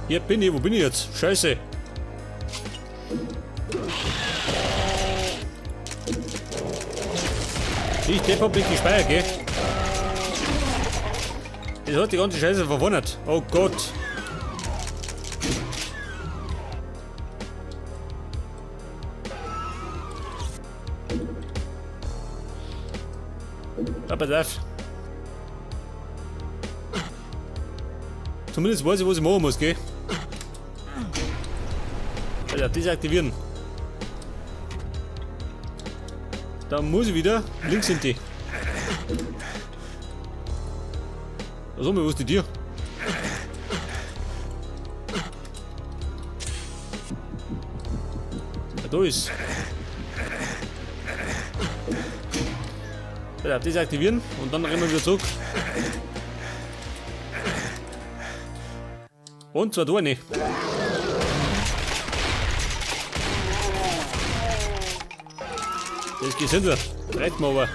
Hier bin ich, wo bin ich jetzt? Scheiße. Ich depp mit gespeichert, gell? Das hat die ganze Scheiße verwundert. Oh Gott. Ja, pass auf. Zumindest weiß ich, was ich machen muss, gell? Also, desaktivieren. Dann muss ich wieder. Links sind die. Was haben wir, wo ist die Tür? Ja, da ist. Ja, desaktivieren und dann rennen wir wieder zurück. Und zwar da nicht. Das geht hinter. Reicht mir aber.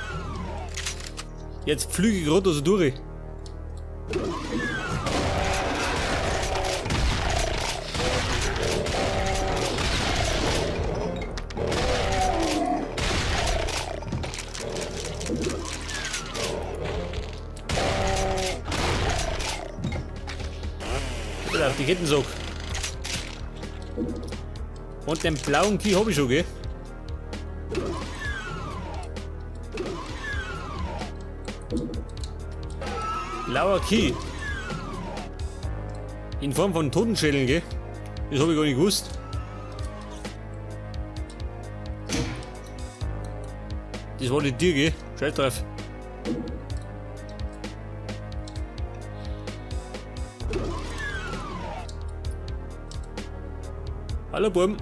Jetzt flüge ich gerade so durch. Auf die Kettensack. Und den blauen Key habe ich schon, gell? Blauer Key. In Form von Totenschädeln, gell? Das habe ich gar nicht gewusst. Das war die Tür, gell? Scheiß drauf. Hallo Buben.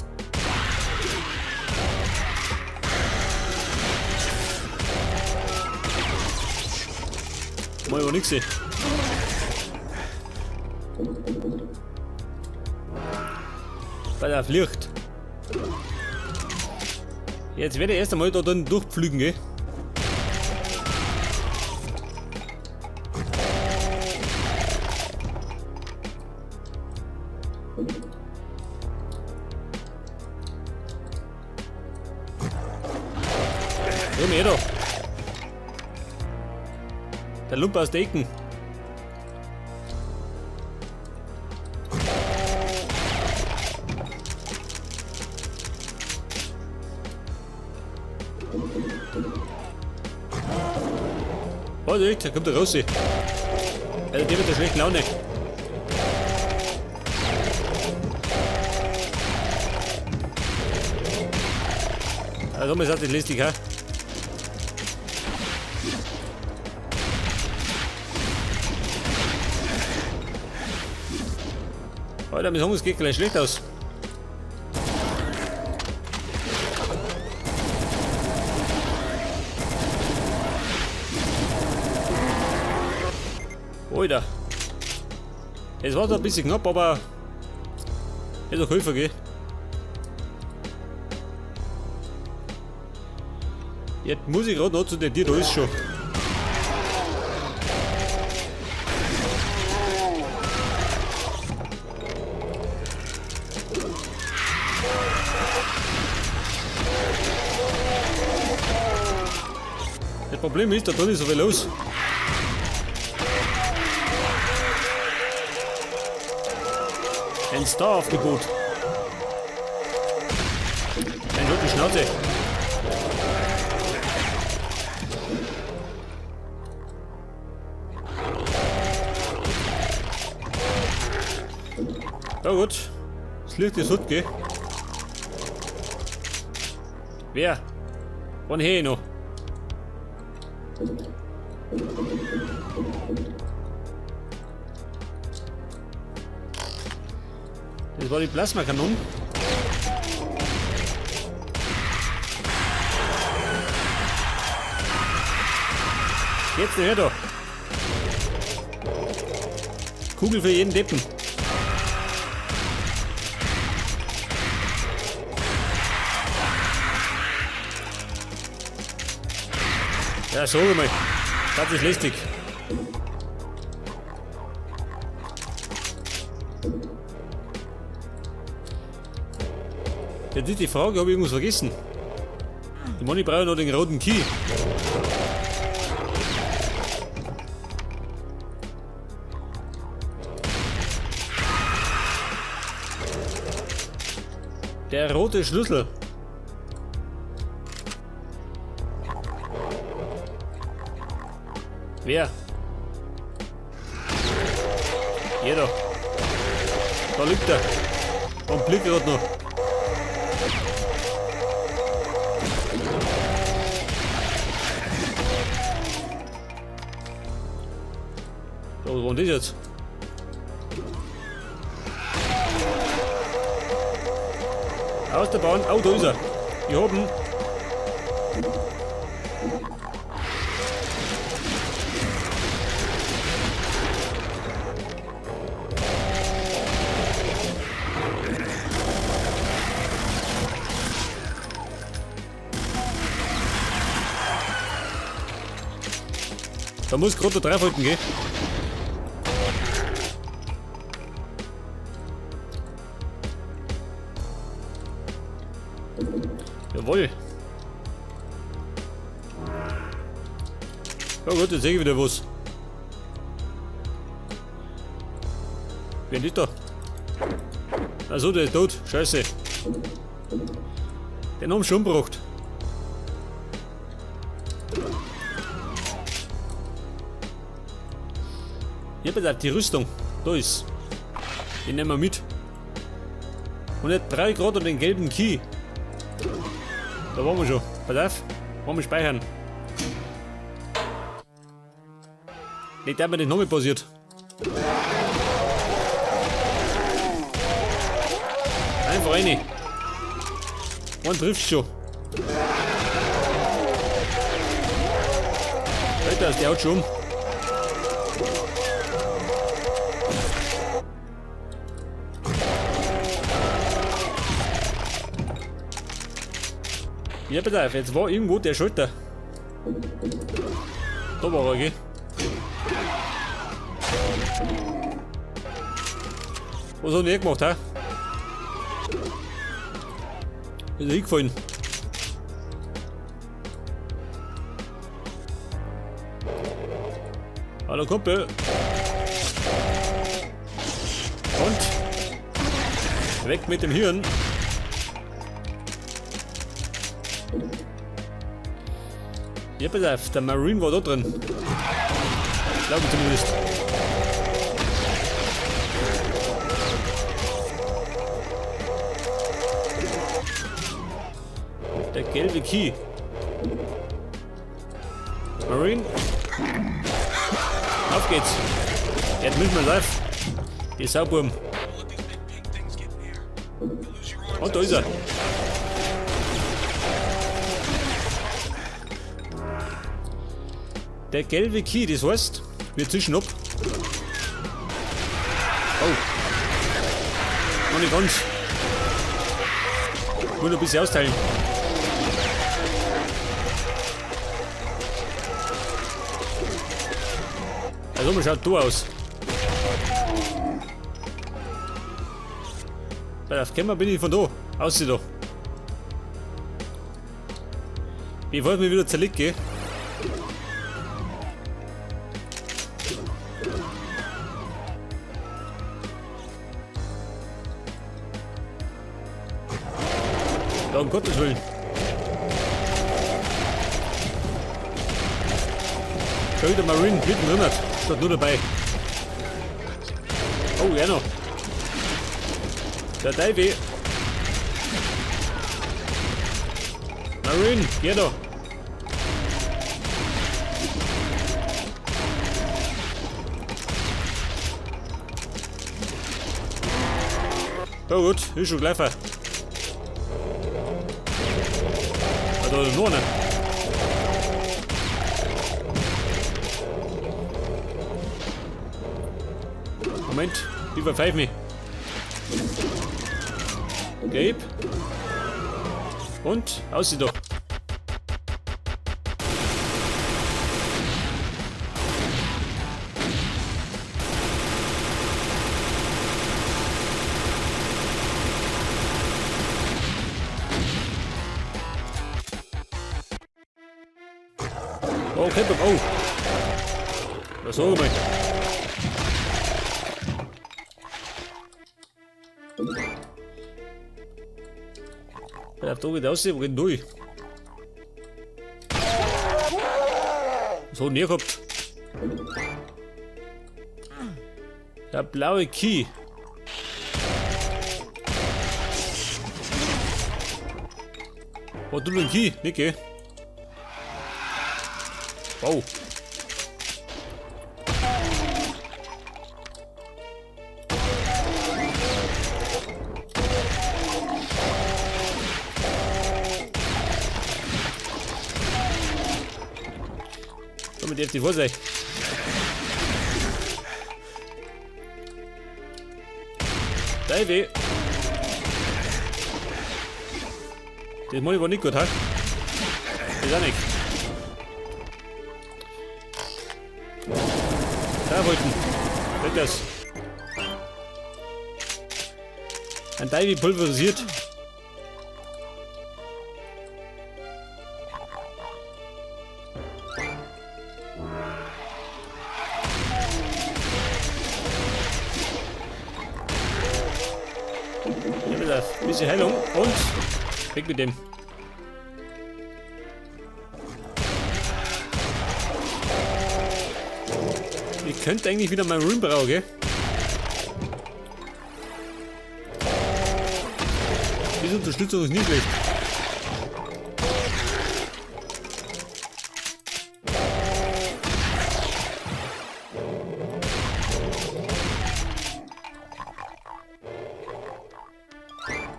Mal aber nix sehen. Bei der Flucht. Jetzt werde ich erst einmal da dann durchpflügen, gell? Mehr da. Der Lump aus der Ecken. Oh, da kommt der raus. Also der mit der schlechten Laune. Also man sagt, das lässt dich, ha? Alter, mit Hunger geht gleich schlecht aus. Alter. Es war da ein bisschen knapp, aber ist auch Hilfe, gell? Jetzt muss ich gerade noch zu der Tür, da ist schon. Das Problem ist, da drin ist so viel los. Ein Star-Aufgebot. Ein rote Schnauze. Ja gut. Das Licht ist gut, gell? Wer? Wann her noch? Das war die Plasmakanone. Jetzt her da. Kugel für jeden Deppen. Ja, schau mal. Das ist lästig. Jetzt ist die Frage, habe ich irgendwas vergessen? Ich meine, ich brauche noch den roten Key. Der rote Schlüssel. Wer? Jeder. Da liegt er. Und blickt gerade noch. So, was war denn das jetzt? Aus der Bahn. Oh, da ist er. Ich hab ihn. Da muss gerade der draufhalten gehen. Jawohl. Ja gut, jetzt sehe ich wieder was. Wer ist da? Achso, der ist tot. Scheiße. Den haben sie schon gebracht. Hier bitte die Rüstung. Da ist. Den nehmen wir mit. Und jetzt brauche ich gerade den gelben Key. Da waren wir schon. Pass auf. Wollen wir speichern. Nicht, dass mir das nochmal passiert. Einfach rein. Einen trifft schon. Alter, der haut schon um. Ja, pass auf, jetzt war irgendwo der Schalter. Da war er, gell? Was hat er gemacht, hä? Ist er hingefallen? Hallo Kumpel. Und? Weg mit dem Hirn. Ja, pass auf, der Marine war da drin. Glaube ich zumindest. Der gelbe Key. Marine. Auf geht's. Jetzt müssen wir live. Die Sauburm. Und da ist er. Der gelbe Key, das heißt, wir zischen ab. Oh. Noch nicht ganz. Nur noch ein bisschen austeilen. Also, man schaut da aus. Bei der Kämmer bin ich von da. Aussieht da. Ich wollte mich wieder zerlegt, gell? Ja, um Gottes Willen. Schau wieder Marine mittendrin hat. Statt nur dabei. Oh, ja noch. Der Davy. Marine, geh da. Ja gut, ist schon gleich. Also noch eine. Moment, die verpfeift mich. Gabe. Und aus sie doch. Oh, Kämpfer, oh. Was so gemeint? Der darf da wieder aussehen, wo geht denn durch? So näher gehabt. Der blaue Key. Oh, du den Key, Nicke. Wow. Komm mit die vor sich. Davey. Das Moni war nicht gut, ha? Das auch nicht. Da wollten. Weg das. Ein Davey pulverisiert. Ein bisschen Heilung und weg mit dem. Ich könnte eigentlich wieder meinen Ruin brauchen, gell? Diese Unterstützung ist nicht schlecht.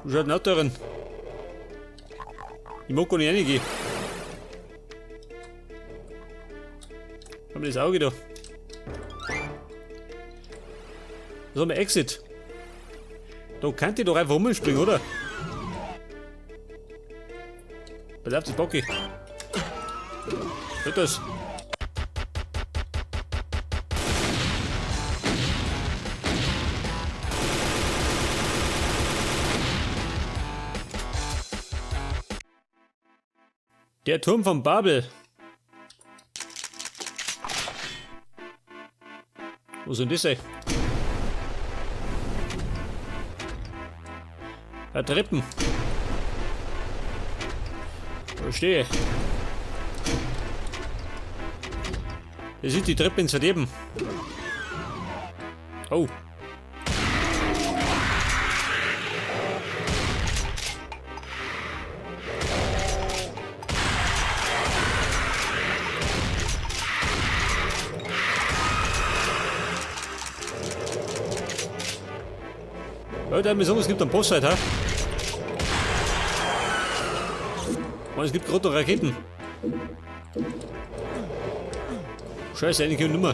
Du schaut nicht darin. Ich mag gar nicht reingehen. Haben wir das Auge da? Was haben wir? Exit. Da kann ich doch einfach rumspringen, oder? Pass auf, das Bocki. Hört das? Der Turm von Babel. Wo sind das? Treppen. Wo stehe? Hier sind die Treppen ins Verderben. Oh. Leute, mir sagen, es gibt einen Boss halt, ha? Und es gibt gerade noch Raketen. Scheiße, eine keine Nummer.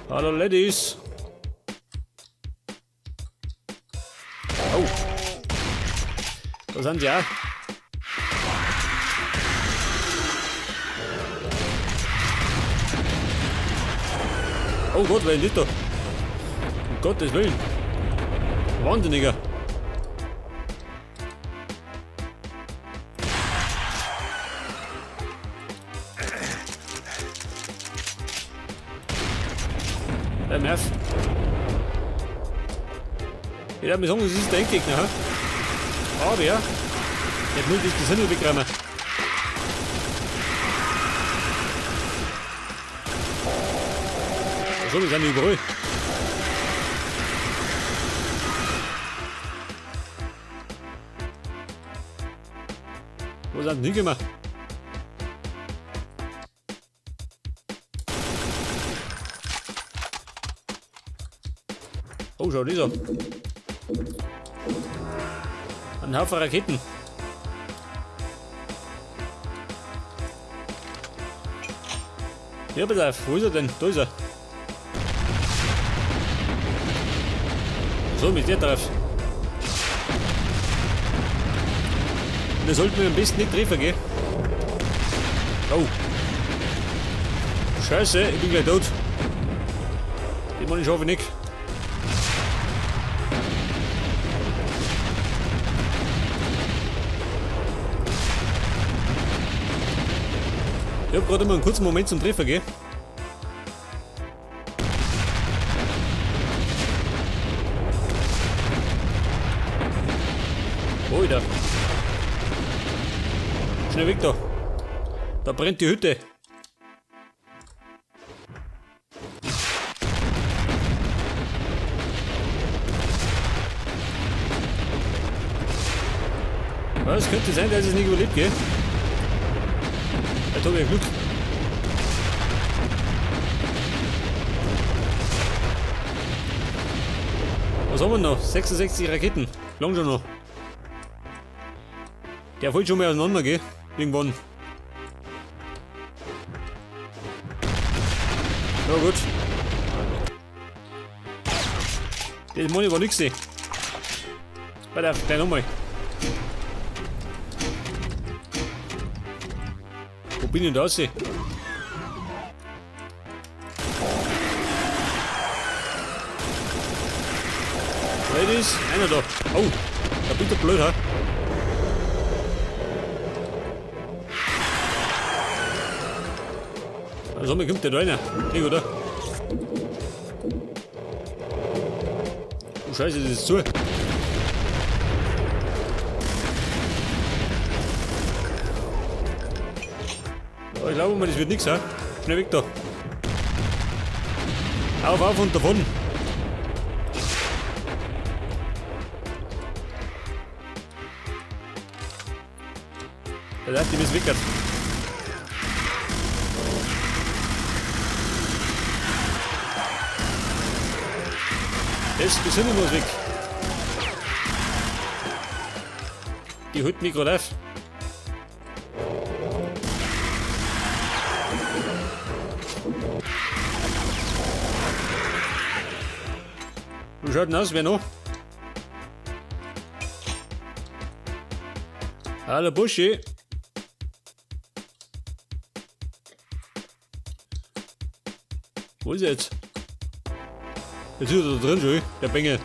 Hallo Ladies. Oh. Da sind sie ja. Oh Gott, wer ist das da? Um Gottes Willen. Wahnsinniger. Der Nerv. Ich darf mir sagen, das ist der Endgegner, ha? Aber ja. Jetzt muss ich das Himmel wegräumen. So, wir sind überall. Wo sind die gemacht? Oh, schau, dieser. Ein Haufen Raketen. Ja, pass auf, wo ist er denn? Da ist er. So, mit der drauf. Da sollten wir am besten nicht treffen, gell? Oh. Scheiße, ich bin gleich tot. Den Mann schaffe ich nicht. Ich hab gerade immer einen kurzen Moment zum Treffer, gell? Alter. Schnell weg da. Da brennt die Hütte. Was könnte sein, dass es nicht überlebt, gell? Jetzt hab ich ja Glück. Was haben wir noch? 66 Raketen. Lang schon noch. Der fällt schon mal auseinander, gell? Irgendwann. Ja gut. Das Money war nix. Warte, gleich nochmal. Wo bin ich denn da? Ladies, einer da. Oh, da bin ich blöd, ha? Also, mir kommt der da rein. Hey, oder? Oh, Scheiße, das ist zu. Ich glaube mal, das wird nichts, ha? Schnell weg da. Auf und davon. Der hat die misswickert. Das Gesinde muss weg. Die holt mich gerade auf. Wie schaut denn aus, wer noch? Hallo Buschi. Wo ist er jetzt? Jetzt ist er da drin schon, der Bengel.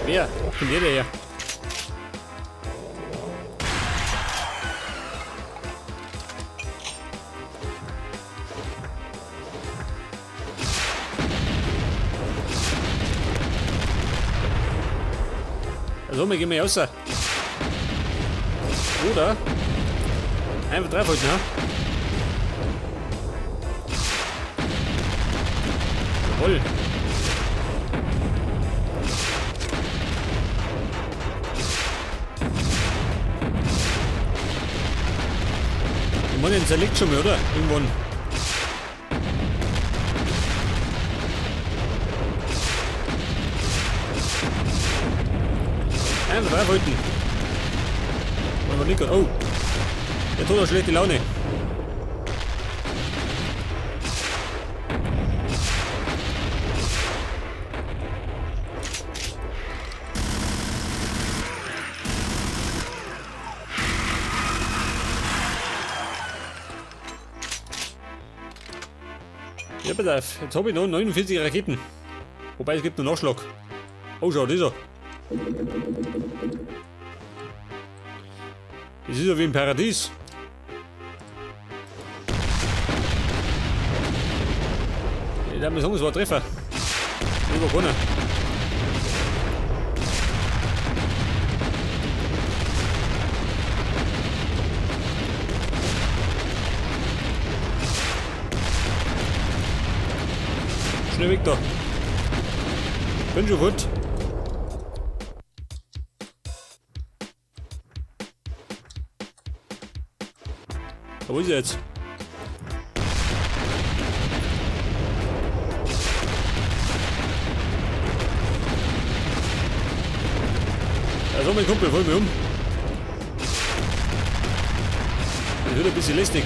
Wer? Kommt jeder her? Also, wir gehen mal raus. Oder? Einfach draufhalten, ha? Jawohl. Ich meine, den zerlegt schon mal, oder? Irgendwann. Einfach draufhalten. Wollen wir nicht. Oh! Der tut auch schlechte Laune. Ja, pass auf. Jetzt habe ich noch 49 Raketen. Wobei es gibt noch Nachschlag. Oh, schau, dieser. Das ist ja wie im Paradies. Ich darf mir sagen, es war ein Treffer. Über keiner. Schnell weg da. Bin schon gut. Wo ist er jetzt? Also mein Kumpel, hol mich um. Das wird ein bisschen lästig.